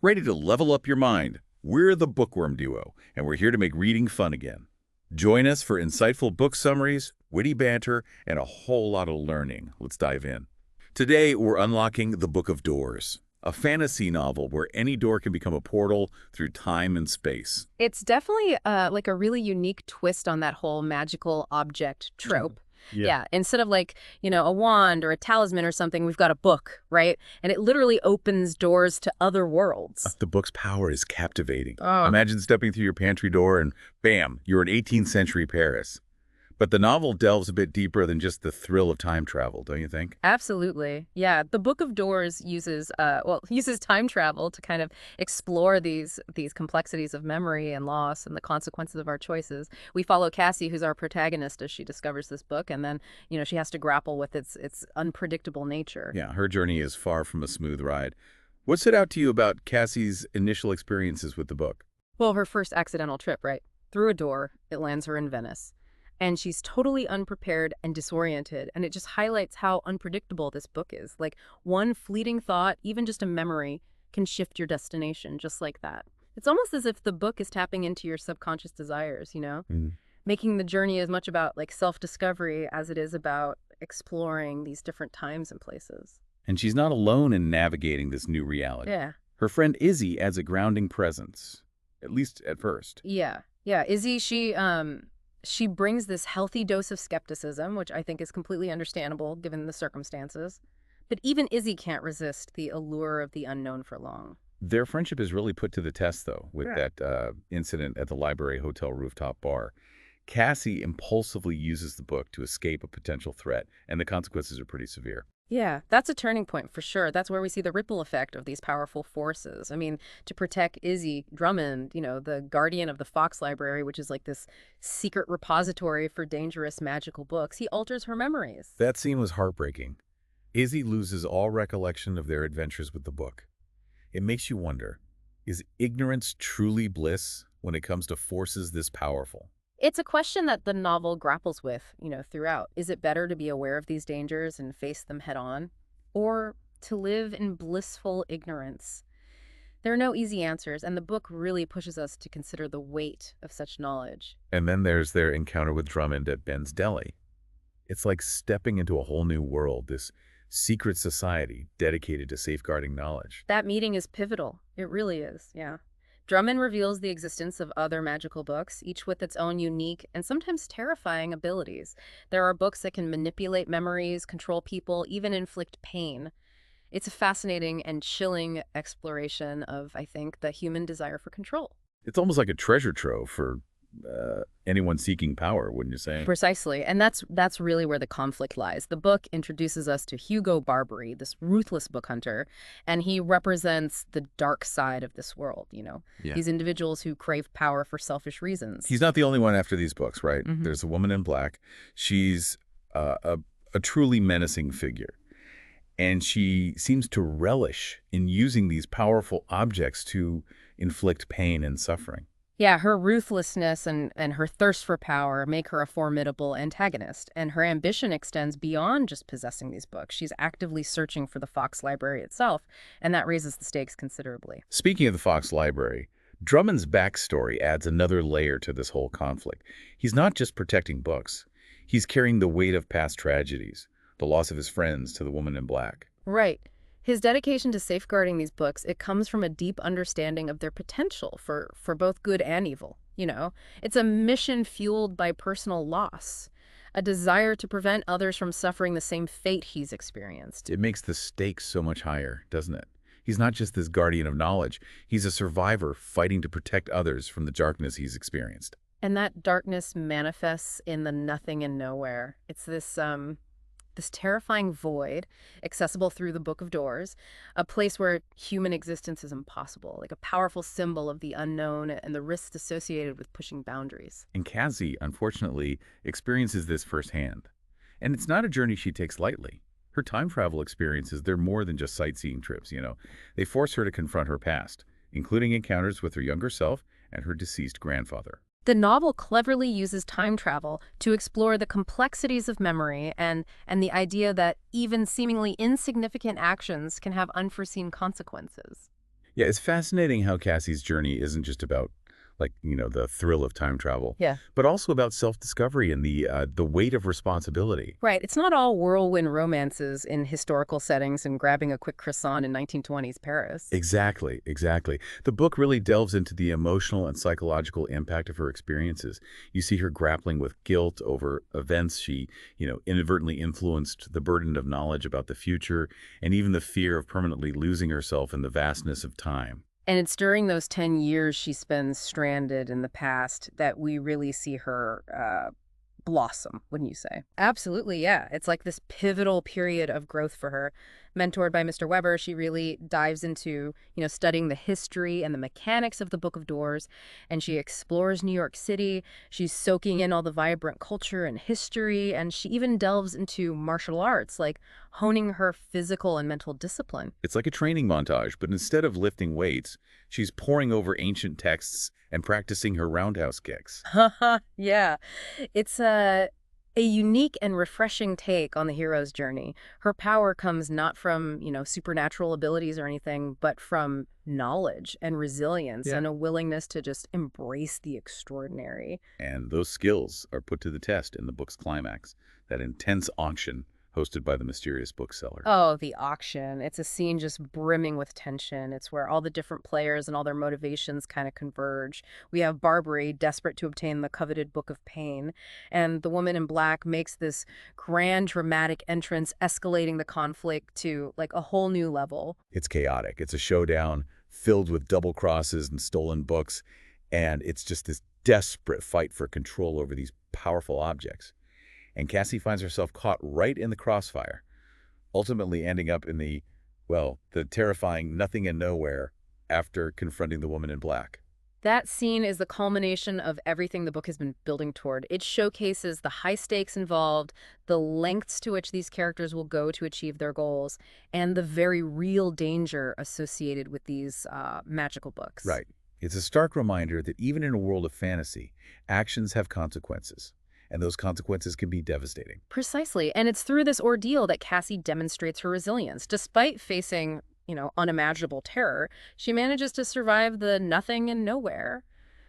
Ready to level up your mind? We're the Bookworm Duo, and we're here to make reading fun again. Join us for insightful book summaries, witty banter, and a whole lot of learning. Let's dive in. Today, we're unlocking The Book of Doors, a fantasy novel where any door can become a portal through time and space. It's definitely like a really unique twist on that whole magical object trope. Yeah. Yeah, instead of like, a wand or a talisman or something, we've got a book, right? And it literally opens doors to other worlds. The book's power is captivating. Oh. Imagine stepping through your pantry door and bam, you're in 18th century Paris. But the novel delves a bit deeper than just the thrill of time travel, don't you think? Absolutely. Yeah, the Book of Doors uses time travel to kind of explore these complexities of memory and loss and the consequences of our choices. We follow Cassie, who's our protagonist, as she discovers this book, and then, she has to grapple with its unpredictable nature. Yeah, her journey is far from a smooth ride. What stood out to you about Cassie's initial experiences with the book? Well, her first accidental trip, right? Through a door, it lands her in Venice. And she's totally unprepared and disoriented, and it just highlights how unpredictable this book is. Like, one fleeting thought, even just a memory, can shift your destination just like that. It's almost as if the book is tapping into your subconscious desires, making the journey as much about like self-discovery as it is about exploring these different times and places. And she's not alone in navigating this new reality. Yeah. Her friend Izzy adds a grounding presence, at least at first. Yeah. Izzy, she brings this healthy dose of skepticism, which I think is completely understandable given the circumstances. But even Izzy can't resist the allure of the unknown for long. Their friendship is really put to the test, though, with that incident at the library hotel rooftop bar. Cassie impulsively uses the book to escape a potential threat, and the consequences are pretty severe. Yeah, that's a turning point for sure. That's where we see the ripple effect of these powerful forces. I mean, to protect Izzy, Drummond, the guardian of the Fox Library, which is like this secret repository for dangerous magical books, he alters her memories. That scene was heartbreaking. Izzy loses all recollection of their adventures with the book. It makes you wonder, is ignorance truly bliss when it comes to forces this powerful? It's a question that the novel grapples with, throughout. Is it better to be aware of these dangers and face them head on, or to live in blissful ignorance? There are no easy answers, and the book really pushes us to consider the weight of such knowledge. And then there's their encounter with Drummond at Ben's Deli. It's like stepping into a whole new world, this secret society dedicated to safeguarding knowledge. That meeting is pivotal. It really is, yeah. Drummond reveals the existence of other magical books, each with its own unique and sometimes terrifying abilities. There are books that can manipulate memories, control people, even inflict pain. It's a fascinating and chilling exploration of, I think, the human desire for control. It's almost like a treasure trove for anyone seeking power, wouldn't you say? Precisely, and that's really where the conflict lies. The book introduces us to Hugo Barbary, this ruthless book hunter, and he represents the dark side of this world, Yeah. These individuals who crave power for selfish reasons. He's not the only one after these books, right? Mhm. There's a woman in black. She's a truly menacing figure. And she seems to relish in using these powerful objects to inflict pain and suffering. Yeah, her ruthlessness and her thirst for power make her a formidable antagonist, and her ambition extends beyond just possessing these books. She's actively searching for the Fox Library itself, and that raises the stakes considerably. Speaking of the Fox Library, Drummond's backstory adds another layer to this whole conflict. He's not just protecting books. He's carrying the weight of past tragedies, the loss of his friends to the woman in black. Right. His dedication to safeguarding these books, it comes from a deep understanding of their potential for both good and evil, It's a mission fueled by personal loss, a desire to prevent others from suffering the same fate he's experienced. It makes the stakes so much higher, doesn't it? He's not just this guardian of knowledge. He's a survivor fighting to protect others from the darkness he's experienced. And that darkness manifests in the nothing and nowhere. It's this terrifying void, accessible through the Book of Doors, a place where human existence is impossible, like a powerful symbol of the unknown and the risks associated with pushing boundaries. And Cassie, unfortunately, experiences this firsthand. And it's not a journey she takes lightly. Her time travel experiences, they're more than just sightseeing trips, They force her to confront her past, including encounters with her younger self and her deceased grandfather. The novel cleverly uses time travel to explore the complexities of memory and the idea that even seemingly insignificant actions can have unforeseen consequences. Yeah, it's fascinating how Cassie's journey isn't just about, like, the thrill of time travel, Yeah. but also about self-discovery and the weight of responsibility. Right. It's not all whirlwind romances in historical settings and grabbing a quick croissant in 1920s Paris. Exactly, exactly. The book really delves into the emotional and psychological impact of her experiences. You see her grappling with guilt over events she, inadvertently influenced, the burden of knowledge about the future, and even the fear of permanently losing herself in the vastness of time. And it's during those 10 years she spends stranded in the past that we really see her blossom, wouldn't you say? Absolutely, yeah. It's like this pivotal period of growth for her. Mentored by Mr. Weber, she really dives into, studying the history and the mechanics of the Book of Doors, and she explores New York City. She's soaking in all the vibrant culture and history, and she even delves into martial arts, like honing her physical and mental discipline. It's like a training montage, but instead of lifting weights, she's poring over ancient texts and practicing her roundhouse kicks. Haha, yeah. It's a unique and refreshing take on the hero's journey. Her power comes not from, supernatural abilities or anything, but from knowledge and resilience Yeah. and a willingness to just embrace the extraordinary. And those skills are put to the test in the book's climax, that intense auction hosted by the mysterious bookseller. Oh, the auction. It's a scene just brimming with tension. It's where all the different players and all their motivations kind of converge. We have Barbary, desperate to obtain the coveted Book of Pain, and the woman in black makes this grand dramatic entrance, escalating the conflict to like a whole new level. It's chaotic. It's a showdown filled with double crosses and stolen books, and it's just this desperate fight for control over these powerful objects. And Cassie finds herself caught right in the crossfire, ultimately ending up in the terrifying nothing and nowhere after confronting the woman in black. That scene is the culmination of everything the book has been building toward. It showcases the high stakes involved, the lengths to which these characters will go to achieve their goals, and the very real danger associated with these magical books. Right. It's a stark reminder that even in a world of fantasy, actions have consequences, and those consequences can be devastating. Precisely. And it's through this ordeal that Cassie demonstrates her resilience. Despite facing, unimaginable terror, she manages to survive the nothing and nowhere.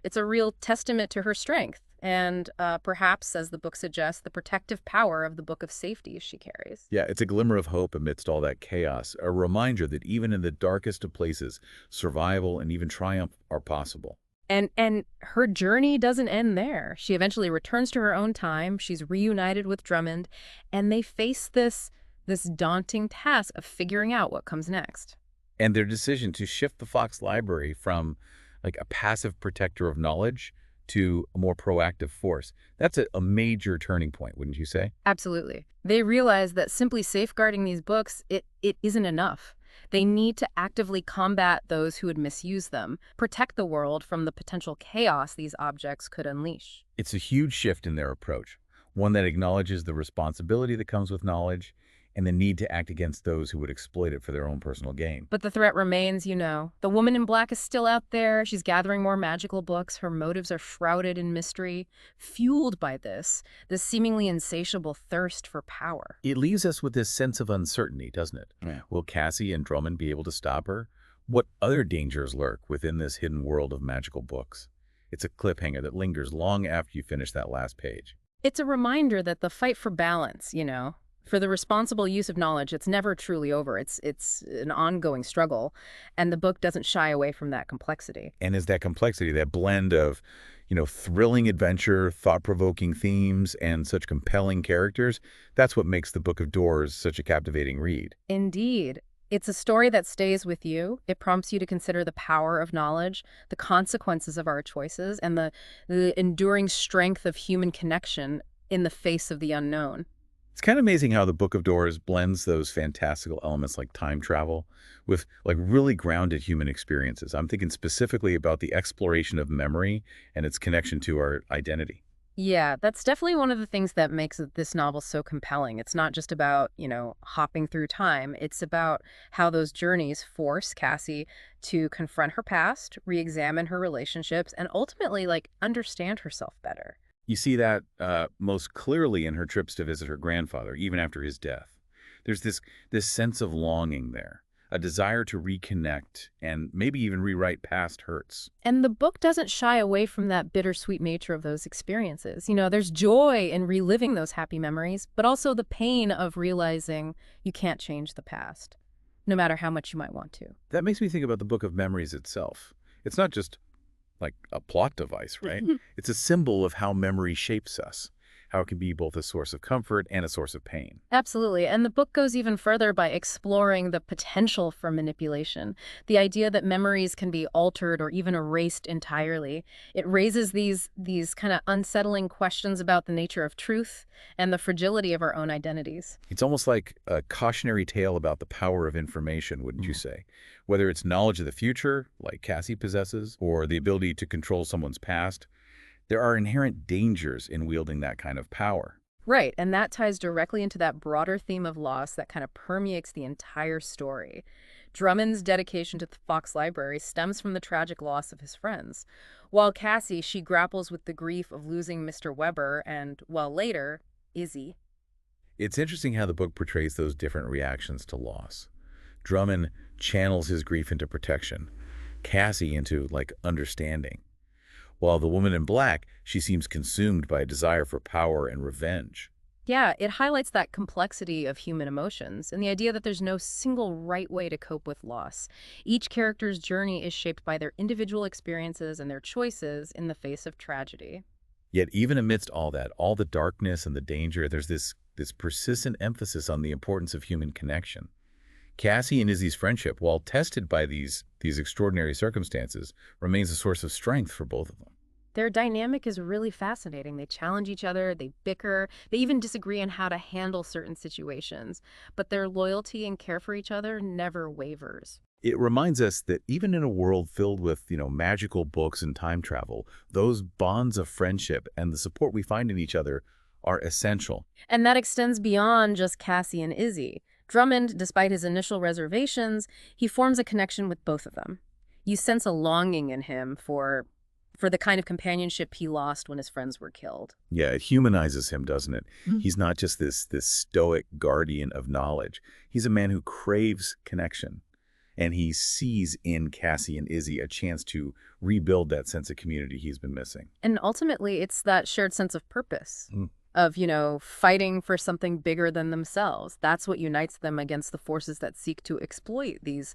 It's a real testament to her strength and perhaps, as the book suggests, the protective power of the Book of Safety she carries. Yeah, it's a glimmer of hope amidst all that chaos, a reminder that even in the darkest of places, survival and even triumph are possible. And her journey doesn't end there. She eventually returns to her own time. She's reunited with Drummond, and they face this daunting task of figuring out what comes next. And their decision to shift the Fox Library from like a passive protector of knowledge to a more proactive force, that's a major turning point, wouldn't you say? Absolutely. They realize that simply safeguarding these books, it isn't enough. They need to actively combat those who would misuse them, protect the world from the potential chaos these objects could unleash. It's a huge shift in their approach, one that acknowledges the responsibility that comes with knowledge and the need to act against those who would exploit it for their own personal gain. But the threat remains, The woman in black is still out there. She's gathering more magical books. Her motives are shrouded in mystery, fueled by this seemingly insatiable thirst for power. It leaves us with this sense of uncertainty, doesn't it? Yeah. Will Cassie and Drummond be able to stop her? What other dangers lurk within this hidden world of magical books? It's a cliffhanger that lingers long after you finish that last page. It's a reminder that the fight for balance, for the responsible use of knowledge, it's never truly over. It's an ongoing struggle, and the book doesn't shy away from that complexity. And is that complexity, that blend of, thrilling adventure, thought-provoking themes, and such compelling characters, that's what makes the Book of Doors such a captivating read. Indeed. It's a story that stays with you. It prompts you to consider the power of knowledge, the consequences of our choices, and the enduring strength of human connection in the face of the unknown. It's kind of amazing how the Book of Doors blends those fantastical elements like time travel with like really grounded human experiences. I'm thinking specifically about the exploration of memory and its connection to our identity. Yeah, that's definitely one of the things that makes this novel so compelling. It's not just about, hopping through time. It's about how those journeys force Cassie to confront her past, re-examine her relationships, and ultimately, understand herself better. You see that most clearly in her trips to visit her grandfather, even after his death. There's this sense of longing there, a desire to reconnect and maybe even rewrite past hurts. And the book doesn't shy away from that bittersweet nature of those experiences. There's joy in reliving those happy memories, but also the pain of realizing you can't change the past, no matter how much you might want to. That makes me think about the Book of Memories itself. It's not just like a plot device, right? It's a symbol of how memory shapes us, how it can be both a source of comfort and a source of pain. Absolutely. And the book goes even further by exploring the potential for manipulation, the idea that memories can be altered or even erased entirely. It raises these kind of unsettling questions about the nature of truth and the fragility of our own identities. It's almost like a cautionary tale about the power of information, wouldn't you say? Whether it's knowledge of the future, like Cassie possesses, or the ability to control someone's past, there are inherent dangers in wielding that kind of power. Right, and that ties directly into that broader theme of loss that kind of permeates the entire story. Drummond's dedication to the Fox Library stems from the tragic loss of his friends, while Cassie, she grapples with the grief of losing Mr. Weber and, well, later, Izzy. It's interesting how the book portrays those different reactions to loss. Drummond channels his grief into protection, Cassie into, understanding. While the woman in black, she seems consumed by a desire for power and revenge. Yeah, it highlights that complexity of human emotions and the idea that there's no single right way to cope with loss. Each character's journey is shaped by their individual experiences and their choices in the face of tragedy. Yet even amidst all that, all the darkness and the danger, there's this persistent emphasis on the importance of human connection. Cassie and Izzy's friendship, while tested by these extraordinary circumstances, remains a source of strength for both of them. Their dynamic is really fascinating. They challenge each other, they bicker, they even disagree on how to handle certain situations, but their loyalty and care for each other never wavers. It reminds us that even in a world filled with, magical books and time travel, those bonds of friendship and the support we find in each other are essential. And that extends beyond just Cassie and Izzy. Drummond, despite his initial reservations, he forms a connection with both of them. You sense a longing in him for the kind of companionship he lost when his friends were killed. Yeah, it humanizes him, doesn't it? He's not just this stoic guardian of knowledge. He's a man who craves connection. And he sees in Cassie and Izzy a chance to rebuild that sense of community he's been missing. And ultimately, it's that shared sense of purpose, of, fighting for something bigger than themselves. That's what unites them against the forces that seek to exploit these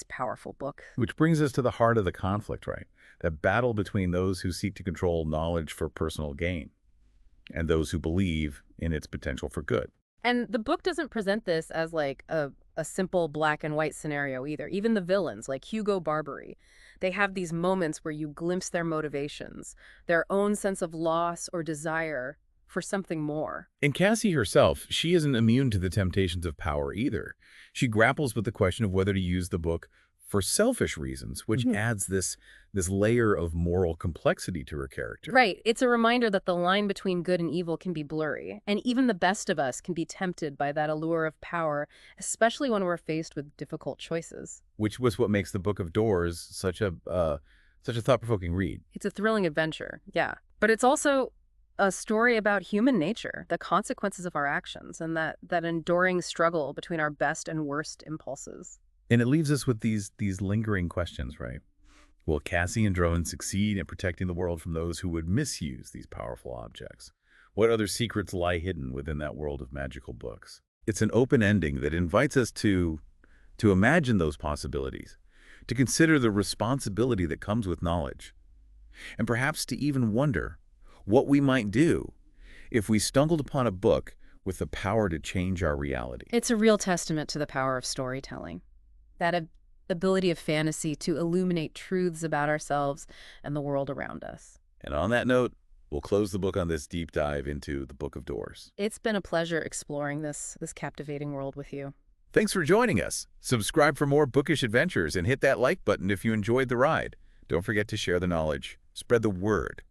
powerful books. Which brings us to the heart of the conflict, right? That battle between those who seek to control knowledge for personal gain and those who believe in its potential for good. And the book doesn't present this as like a simple black and white scenario either. Even the villains, like Hugo Barbary, they have these moments where you glimpse their motivations, their own sense of loss or desire for something more. And Cassie herself, she isn't immune to the temptations of power either. She grapples with the question of whether to use the book for selfish reasons, which adds this layer of moral complexity to her character. Right. It's a reminder that the line between good and evil can be blurry, and even the best of us can be tempted by that allure of power, especially when we're faced with difficult choices. Which was what makes the Book of Doors such a thought-provoking read. It's a thrilling adventure, yeah. But it's also a story about human nature, the consequences of our actions, and that enduring struggle between our best and worst impulses. And it leaves us with these lingering questions, right? Will Cassie and Drummond succeed in protecting the world from those who would misuse these powerful objects? What other secrets lie hidden within that world of magical books? It's an open ending that invites us to imagine those possibilities, to consider the responsibility that comes with knowledge, and perhaps to even wonder what we might do if we stumbled upon a book with the power to change our reality. It's a real testament to the power of storytelling. That ability of fantasy to illuminate truths about ourselves and the world around us. And on that note, we'll close the book on this deep dive into the Book of Doors. It's been a pleasure exploring this captivating world with you. Thanks for joining us. Subscribe for more bookish adventures and hit that like button if you enjoyed the ride. Don't forget to share the knowledge. Spread the word.